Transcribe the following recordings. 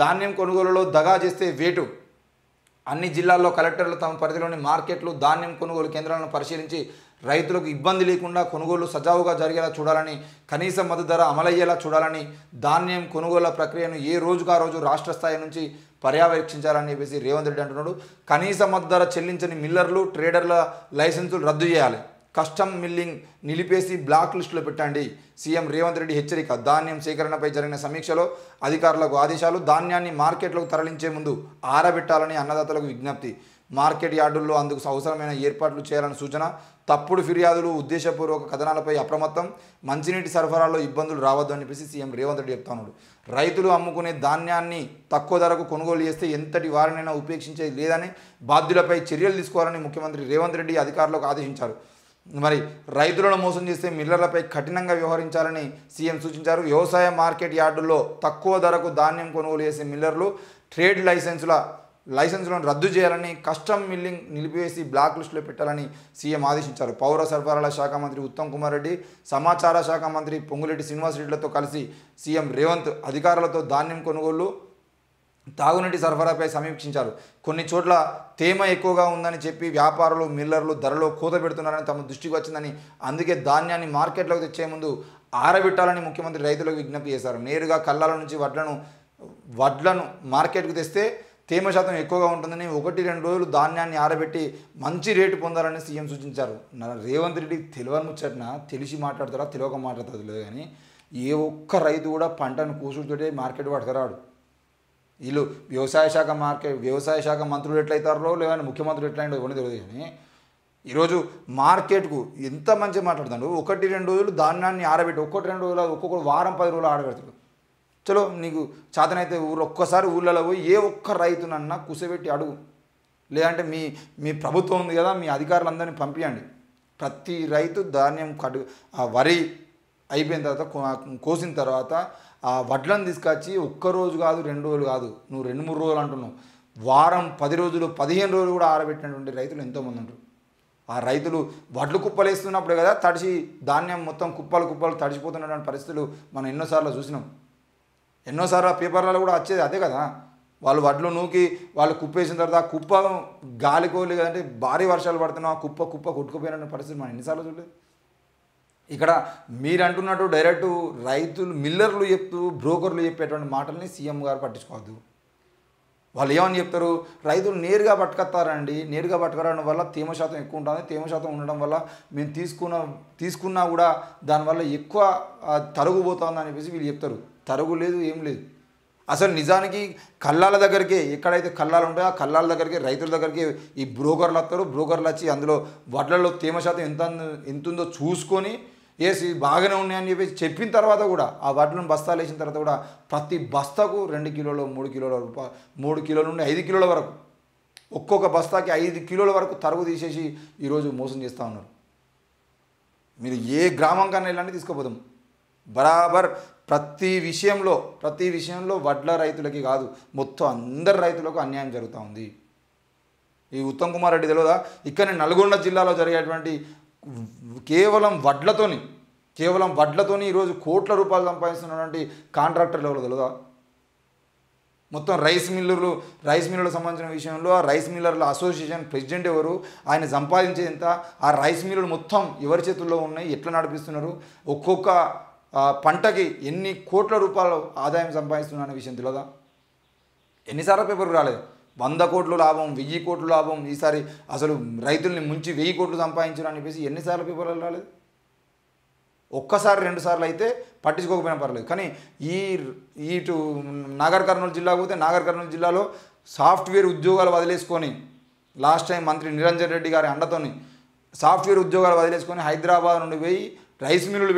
ధాన్యం కొనుగోలులో దగా చేస్తే వేటు. అన్ని జిల్లాల్లో కలెక్టర్లు తమ పరిధిలోని మార్కెట్లు, ధాన్యం కొనుగోలు కేంద్రాలను పరిశీలించి రైతులకు ఇబ్బంది లేకుండా కొనుగోలు సజావుగా జరిగేలా చూడాలని, కనీస మద్దతు ధర అమలయ్యేలా చూడాలని, ధాన్యం కొనుగోళ్ల ప్రక్రియను ఏ రోజుకు ఆ రోజు రాష్ట్ర స్థాయి నుంచి పర్యవేక్షించాలని చెప్పేసి రేవంత్ రెడ్డి అంటున్నాడు. కనీస మద్దతు ధర చెల్లించని మిల్లర్లు, ట్రేడర్ల లైసెన్సులు రద్దు చేయాలి. కస్టమ్ మిల్లింగ్ నిలిపేసి బ్లాక్ లిస్టులో పెట్టండి. సీఎం రేవంత్ రెడ్డి హెచ్చరిక. ధాన్యం సేకరణపై జరిగిన సమీక్షలో అధికారులకు ఆదేశాలు. ధాన్యాన్ని మార్కెట్లకు తరలించే ముందు ఆరబెట్టాలని అన్నదాతలకు విజ్ఞప్తి. మార్కెట్ యార్డుల్లో అందుకు అవసరమైన ఏర్పాట్లు చేయాలని సూచన. తప్పుడు ఫిర్యాదులు, ఉద్దేశపూర్వక కథనాలపై అప్రమత్తం. మంచినీటి సరఫరాలో ఇబ్బందులు రావద్దు అని చెప్పేసి సీఎం రేవంత్ రెడ్డి చెప్తున్నాడు. రైతులు అమ్ముకునే ధాన్యాన్ని తక్కువ ధరకు కొనుగోలు చేస్తే ఎంతటి వారినైనా ఉపేక్షించేది లేదని, బాధ్యులపై చర్యలు తీసుకోవాలని ముఖ్యమంత్రి రేవంత్ రెడ్డి అధికారులకు ఆదేశించారు. మరి రైతులను మోసం చేస్తే మిల్లర్లపై కఠినంగా వ్యవహరించాలని సీఎం సూచించారు. వ్యవసాయ మార్కెట్ యార్డుల్లో తక్కువ ధరకు ధాన్యం కొనుగోలు చేసే మిల్లర్లు, ట్రేడ్ లైసెన్సులను రద్దు చేయాలని, కస్టమ్ మిల్లింగ్ నిలిపివేసి బ్లాక్ లిస్టులో పెట్టాలని సీఎం ఆదేశించారు. పౌర సరఫరాల శాఖ మంత్రి ఉత్తమ్ కుమార్ రెడ్డి, సమాచార శాఖ మంత్రి పొంగులేటి శ్రీనివాసరెడ్డిలతో కలిసి సీఎం రేవంత్ అధికారులతో ధాన్యం కొనుగోలు, తాగునీటి సరఫరాపై సమీక్షించారు. కొన్ని చోట్ల తేమ ఎక్కువగా ఉందని చెప్పి వ్యాపారులు, మిల్లర్లు ధరలో కోత పెడుతున్నారని తమ దృష్టికి వచ్చిందని, అందుకే ధాన్యాన్ని మార్కెట్లోకి తెచ్చే ముందు ఆరబెట్టాలని ముఖ్యమంత్రి రైతులకు విజ్ఞప్తి చేశారు. నేరుగా కళ్ళాల నుంచి వడ్లను మార్కెట్కు తెస్తే తేమ శాతం ఎక్కువగా ఉంటుందని, 1-2 రోజులు ధాన్యాన్ని ఆరబెట్టి మంచి రేటు పొందాలని సీఎం సూచించారు. రేవంత్ రెడ్డి తెలియని ముచ్చటన తెలిసి మాట్లాడతారా, తెలియక మాట్లాడుతుంది లేదు కానీ ఏ ఒక్క రైతు కూడా పంటను కూసుడుతోటే మార్కెట్ పట్టుకురాడు. వీళ్ళు వ్యవసాయ శాఖ మంత్రులు ఎట్లయితారో లేదని ముఖ్యమంత్రులు ఎట్లయిందో ఇవ్వని తెలియదు. కానీ ఈరోజు మార్కెట్కు ఎంత మంచిగా మాట్లాడుతాడు. 1-2 రోజులు ధాన్యాన్ని ఆరబెట్టి 1-2 రోజులు, ఒక్కొక్కరు వారం 10 రోజులు ఆరబెడతాడు. చలో నీకు చేతనైతే ఒక్కసారి ఊళ్ళలో పోయి ఏ ఒక్క రైతునన్నా కుసబెట్టి అడుగు. లేదంటే మీ ప్రభుత్వం ఉంది కదా, మీ అధికారులందరినీ పంపించండి. ప్రతి రైతు ధాన్యం వరి అయిపోయిన తర్వాత, కోసిన తర్వాత ఆ వడ్లను తీసుకొచ్చి ఒక్కరోజు కాదు, 2 రోజులు కాదు, నువ్వు 2-3 రోజులు అంటున్నావు, వారం 10 రోజులు 15 రోజులు కూడా ఆరబెట్టినటువంటి రైతులు ఎంతోమంది ఉంటారు. ఆ రైతులు వడ్లు కుప్పలేస్తున్నప్పుడే కదా తడిసి ధాన్యం మొత్తం కుప్పలు తడిసిపోతున్నటువంటి పరిస్థితులు మనం ఎన్నోసార్లు చూసినాం. ఎన్నోసార్లు పేపర్లలో కూడా వచ్చేది అదే కదా. వాళ్ళు వడ్లు నూకి వాళ్ళు కుప్పేసిన తర్వాత ఆ కుప్ప గాలికోలి కదంటే భారీ వర్షాలు పడుతున్నాం, ఆ కుప్ప కొట్టుకుపోయిన పరిస్థితి మనం ఎన్నిసార్లు చూడలేదు. ఇక్కడ మీరు అంటున్నట్టు డైరెక్టు రైతులు, మిల్లర్లు చెప్తూ, బ్రోకర్లు చెప్పేటువంటి మాటల్ని సీఎం గారు పట్టించుకోవద్దు. వాళ్ళు ఏమని చెప్తారు, రైతులు నేరుగా పట్టుకొస్తారండి, నేరుగా పట్టుకురావడం వల్ల తేమ శాతం ఎక్కువ ఉంటుంది, తేమ శాతం ఉండడం వల్ల మేము తీసుకున్నా కూడా దానివల్ల ఎక్కువ తరుగు పోతుందని చెప్పేసి వీళ్ళు చెప్తారు. తరుగు లేదు, ఏం లేదు. అసలు నిజానికి కల్లాల దగ్గరికి, ఎక్కడైతే కల్లాలు ఉంటాయో ఆ కల్లాల దగ్గరికి, రైతుల దగ్గరికి ఈ బ్రోకర్లు వస్తారు. బ్రోకర్లు వచ్చి అందులో వడ్లలో తేమ శాతం ఎంత ఉందో చూసుకొని వేసి బాగానే ఉన్నాయని చెప్పేసి చెప్పిన తర్వాత కూడా ఆ వడ్లను బస్తాలు వేసిన తర్వాత కూడా ప్రతి బస్తాకు 2 కిలోలు, 3 కిలోల 3 కిలోల నుండి 5 కిలోల వరకు, ఒక్కొక్క బస్తాకి 5 కిలోల వరకు తరుగు తీసేసి ఈరోజు మోసం చేస్తూ ఉన్నారు. మీరు ఏ గ్రామం కన్నా ఇలాంటి తీసుకోపోదాం, బరాబర్ ప్రతి విషయంలో వడ్ల రైతులకి కాదు, మొత్తం అందరు రైతులకు అన్యాయం జరుగుతూ ఉంది. ఈ ఉత్తమ్ కుమార్ రెడ్డి తెలియదా, ఇక్కడ నల్గొండ జిల్లాలో జరిగేటువంటి కేవలం వడ్లతోని ఈరోజు కోట్ల రూపాయలు సంపాదిస్తున్నటువంటి కాంట్రాక్టర్లు ఎవరో తెలియదా. మొత్తం రైస్ మిల్లులకు సంబంధించిన విషయంలో ఆ రైస్ మిల్లర్ల అసోసియేషన్ ప్రెసిడెంట్ ఎవరు, ఆయన సంపాదించేది ఎంత, ఆ రైస్ మిల్లులు మొత్తం ఎవరి చేతుల్లో ఉన్నాయి, ఎట్లా నడిపిస్తున్నారు, ఒక్కొక్క పంటకి ఎన్ని కోట్ల రూపాయలు ఆదాయం సంపాదిస్తున్నా అనే విషయం తెలియదా. ఎన్నిసార్లు పేపర్కి రాలేదు. 100 కోట్లు లాభం, 1000 కోట్లు లాభం, ఈసారి అసలు రైతుల్ని ముంచి 1000 కోట్లు సంపాదించారు అని చెప్పేసి ఎన్నిసార్లు పేపర్లు రాలేదు. ఒక్కసారి 2 సార్లు అయితే పట్టించుకోకపోయినా పర్లేదు. కానీ ఇటు నాగర్ కర్నూలు జిల్లా పోతే నాగర్ కర్నూలు జిల్లాలో సాఫ్ట్వేర్ ఉద్యోగాలు వదిలేసుకొని, లాస్ట్ టైం మంత్రి నిరంజన్ రెడ్డి గారి అండతోని సాఫ్ట్వేర్ ఉద్యోగాలు వదిలేసుకొని హైదరాబాద్ నుండి పోయి రైస్ మిల్లులు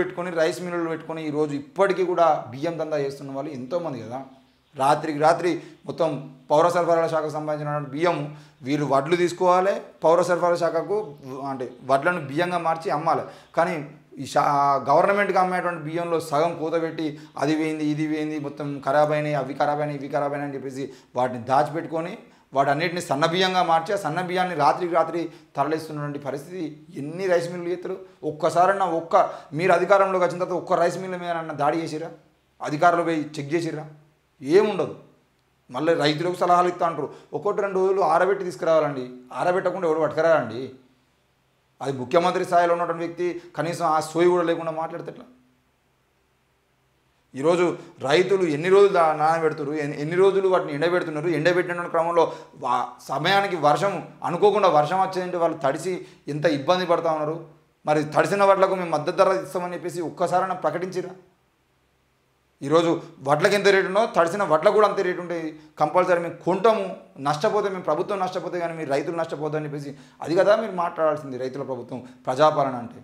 పెట్టుకొని ఈరోజు ఇప్పటికీ కూడా బియ్యం దందా చేస్తున్న వాళ్ళు ఎంతోమంది కదా. రాత్రి మొత్తం పౌర సరఫరాల శాఖకు సంబంధించిన బియ్యం వీళ్ళు వడ్లు తీసుకోవాలి, పౌర సరఫరాల శాఖకు అంటే వడ్లను బియ్యంగా మార్చి అమ్మాలి. కానీ ఈ గవర్నమెంట్కి అమ్మేటువంటి బియ్యంలో సగం కూతబెట్టి అది వేయింది, ఇది వేయింది, మొత్తం ఖరాబ్ అయినాయి, ఇవి ఖరాబ్ అయినాయి అని చెప్పేసి వాటిని దాచిపెట్టుకొని వాటన్నిటిని సన్న బియ్యంగా మార్చి ఆ సన్న బియ్యాన్ని రాత్రి తరలిస్తున్నటువంటి పరిస్థితి ఎన్ని రైస్ మిల్లులు చేస్తారు. ఒక్కసారన్నా మీరు అధికారంలోకి వచ్చిన తర్వాత ఒక్క రైస్ మిల్లు మీద దాడి చేసిరా, అధికారులు పోయి చెక్ చేసిరా, ఏముండదు. మళ్ళీ రైతులకు సలహాలు ఇస్తా అంటారు. 1-2 రోజులు ఆరబెట్టి తీసుకురావాలండి. ఆరబెట్టకుండా ఎవడు పట్టుకురారండి. అది ముఖ్యమంత్రి స్థాయిలో ఉన్నటువంటి వ్యక్తి కనీసం ఆ సోయి కూడా లేకుండా మాట్లాడితే ఎట్లా? ఈరోజు రైతులు ఎన్ని రోజులు నానబెడుతున్నారు, ఎన్ని రోజులు వాటిని ఎండబెడుతున్నారు. ఎండబెట్టిన క్రమంలో సమయానికి వర్షం అనుకోకుండా వర్షం వచ్చేదంటే వాళ్ళు తడిసి ఎంత ఇబ్బంది పడుతూ ఉన్నారు. మరి తడిసిన వడ్లకు మేము మద్దతు ధర ఇస్తామని చెప్పేసి ఒక్కసారైనా ప్రకటించిరా? ఈరోజు వడ్లకి ఎంత రేటు ఉన్నో తడిసిన వడ్లకు కూడా అంతే రేటు ఉంటాయి. కంపల్సరీ మేము కొంటాము, నష్టపోతే మేము ప్రభుత్వం నష్టపోతే కానీ మీరు రైతులు నష్టపోతారని చెప్పేసి అది కదా మీరు మాట్లాడాల్సింది. రైతుల ప్రభుత్వం ప్రజాపాలన అంటే